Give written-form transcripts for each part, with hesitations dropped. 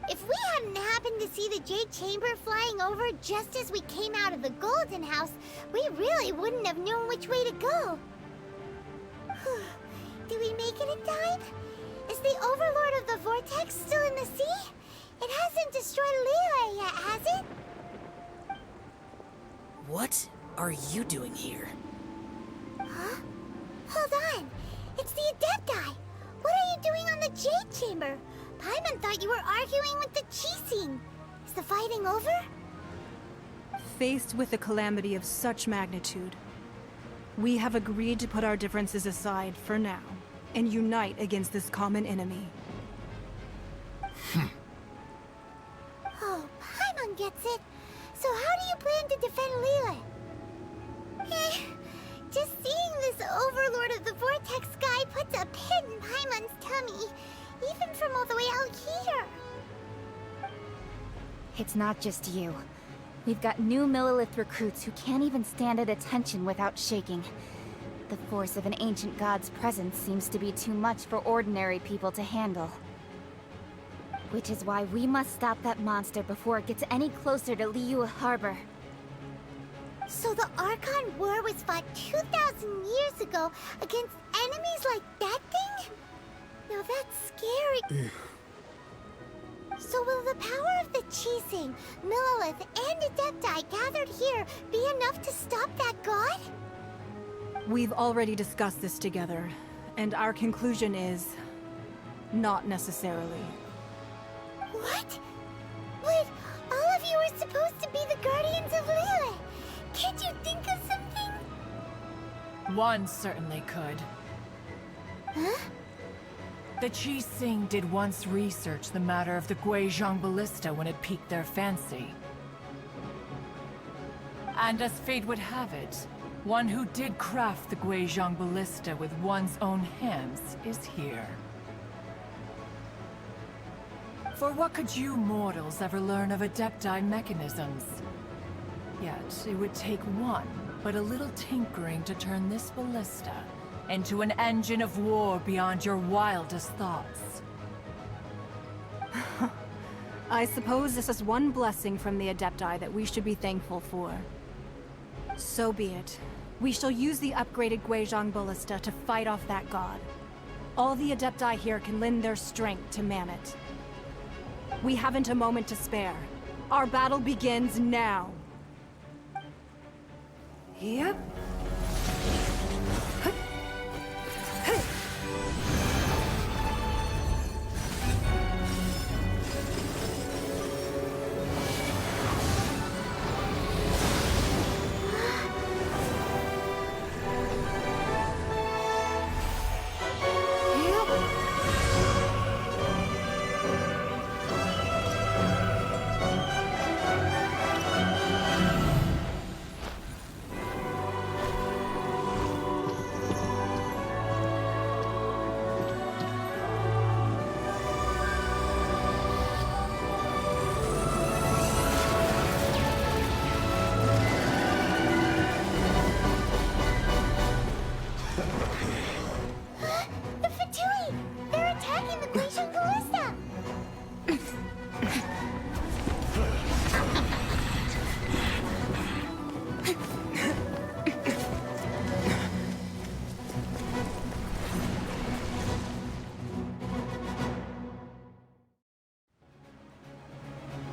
If we hadn't happened to see the Jade Chamber flying over just as we came out of the Golden House, we really wouldn't have known which way to go. Did we make it in time? Is the Overlord of the Vortex still in the sea? It hasn't destroyed Liyue yet, has it? What are you doing here? Huh? Hold on. It's the Adepti. What are you doing on the Jade Chamber? Paimon thought you were arguing with the Qixing. Is the fighting over? Faced with a calamity of such magnitude, we have agreed to put our differences aside for now and unite against this common enemy. Oh, Paimon gets it. So how do you plan to defend Liyue? Just seeing this Overlord of the Vortex guy puts a pit in Paimon's tummy, even from all the way out here. It's not just you. We've got new Millilith recruits who can't even stand at attention without shaking. The force of an ancient god's presence seems to be too much for ordinary people to handle. Which is why we must stop that monster before it gets any closer to Liyue Harbor. So the Archon War was fought 2,000 years ago against enemies like that thing? Now that's scary. So will the power of the Qixing, Millilith, and Adepti gathered here be enough to stop that god? We've already discussed this together, and our conclusion is... not necessarily. What? But all of you were supposed to be the guardians of Liyue. Can't you think of something? One certainly could. Huh? The Qixing did once research the matter of the Guizhong Ballista when it piqued their fancy. And as fate would have it, one who did craft the Guizhong Ballista with one's own hands is here. For what could you mortals ever learn of Adepti mechanisms? Yet, it would take one, but a little tinkering to turn this ballista into an engine of war beyond your wildest thoughts. I suppose this is one blessing from the Adepti that we should be thankful for. So be it. We shall use the upgraded Guizhong Ballista to fight off that god. All the Adepti here can lend their strength to man it. We haven't a moment to spare. Our battle begins now. Yep.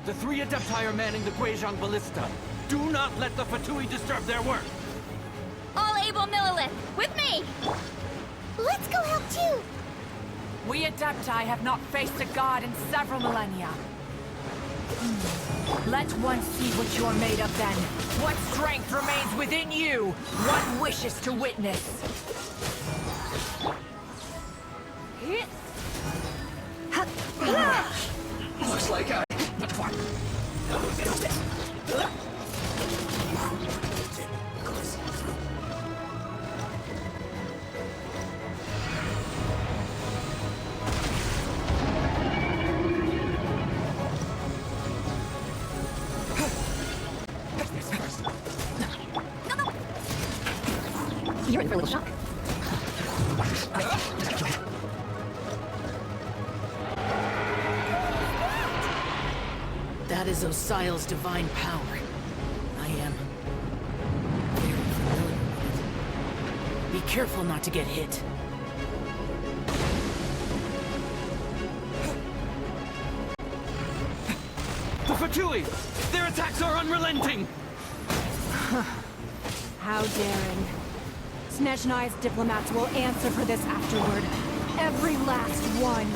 The three Adepti are manning the Guizhong Ballista. Do not let the Fatui disturb their work! All able Millilith, with me! Let's go help too! We Adepti have not faced a god in several millennia. Let one see what you're made of then. What strength remains within you? One wishes to witness. Looks like I... You're in for a little shock. That is Osиал's divine power. I am very familiar with it. Be careful not to get hit. The Fatui! Their attacks are unrelenting! How daring. Snezhnai's diplomats will answer for this afterward. Every last one.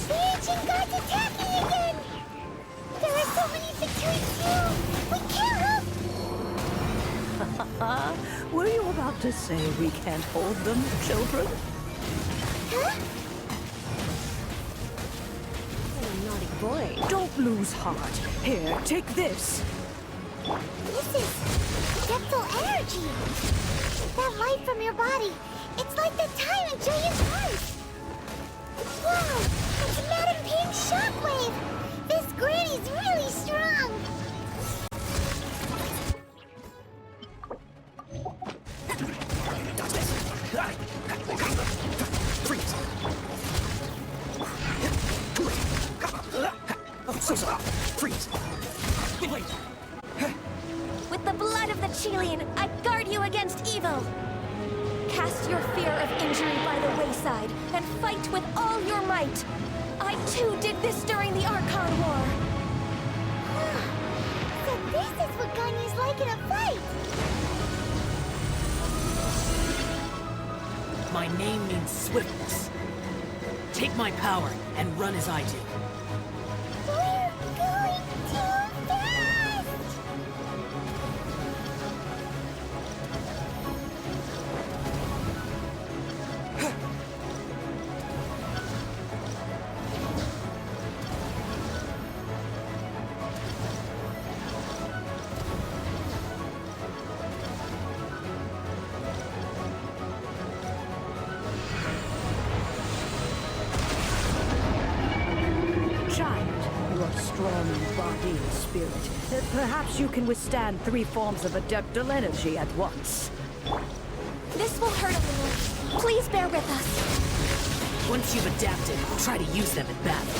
The ancient gods attacking again! There are so many Fatui too! We can't help! Were you about to say we can't hold them, children? Huh? Oh, naughty boy. Don't lose heart. Here, take this. This is adeptal energy! That light from your body, it's like the time in Julian's heart! Wow! It's Madam Pink's shockwave! This granny's really strong! Freeze! Freeze! Wait! With the blood of the Chilean, I guard you against evil! Cast your fear of injury by the wayside, and fight with all your might! I too did this during the Archon War! So this is what Ganyu's like in a fight! My name means swiftness. Take my power and run as I do. We're going too fast! Child, you are strong in body and spirit. Perhaps you can withstand 3 forms of adeptal energy at once. This will hurt a little. Please bear with us. Once you've adapted, try to use them in battle.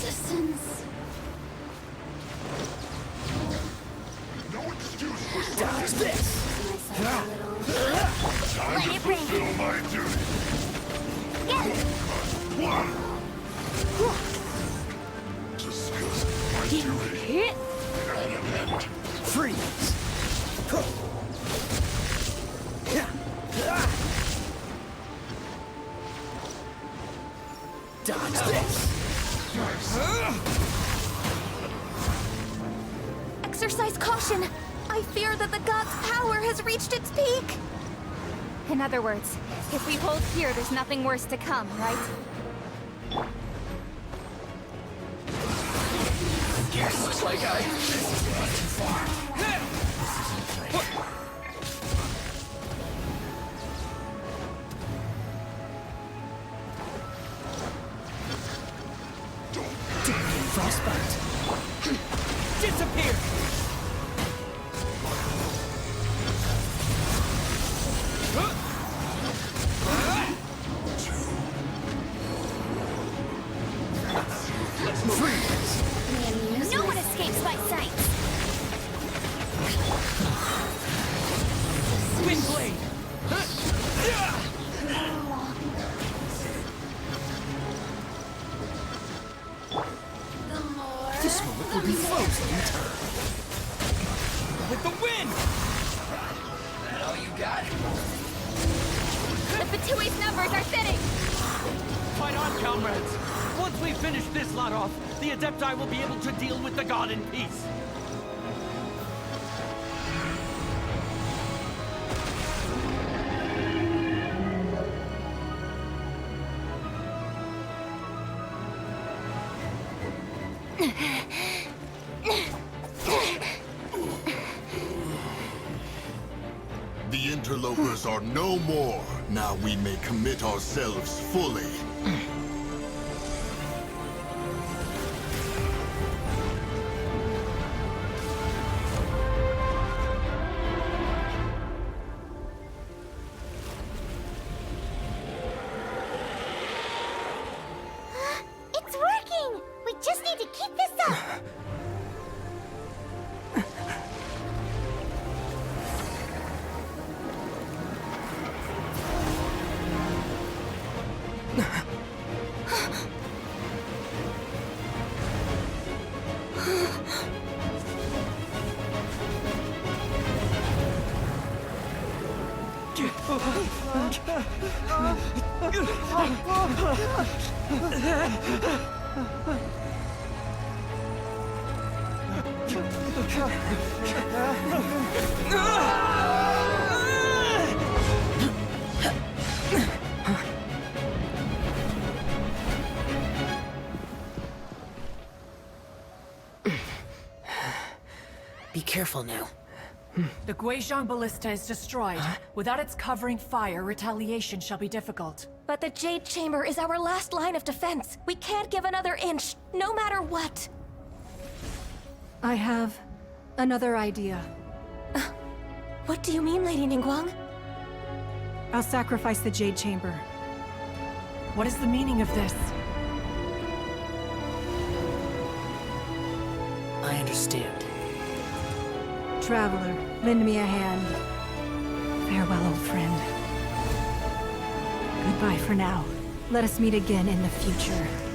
Citizens. Dodge this! Let it rain. Get it! Hit! Freeze! Dodge this! Exercise caution! I fear that the god's power has reached its peak! In other words, if we hold here, there's nothing worse to come, right? Yes, looks like I... too far. Frostbite! Disappear! No one escapes my sight! Wind blade! This moment will be frozen in time. With the wind! That all you got? The Fatui's numbers are thinning! Fight on, comrades! Once we finish this lot off, the Adepti will be able to deal with the god in peace. The interlopers are no more. Now we may commit ourselves fully. Be careful now. The Guizhong Ballista is destroyed. Without its covering fire, retaliation shall be difficult. But the Jade Chamber is our last line of defense. We can't give another inch, no matter what. I have another idea. What do you mean, Lady Ningguang? I'll sacrifice the Jade Chamber. What is the meaning of this? I understand. Traveler, lend me a hand. Farewell, old friend. Goodbye for now. Let us meet again in the future.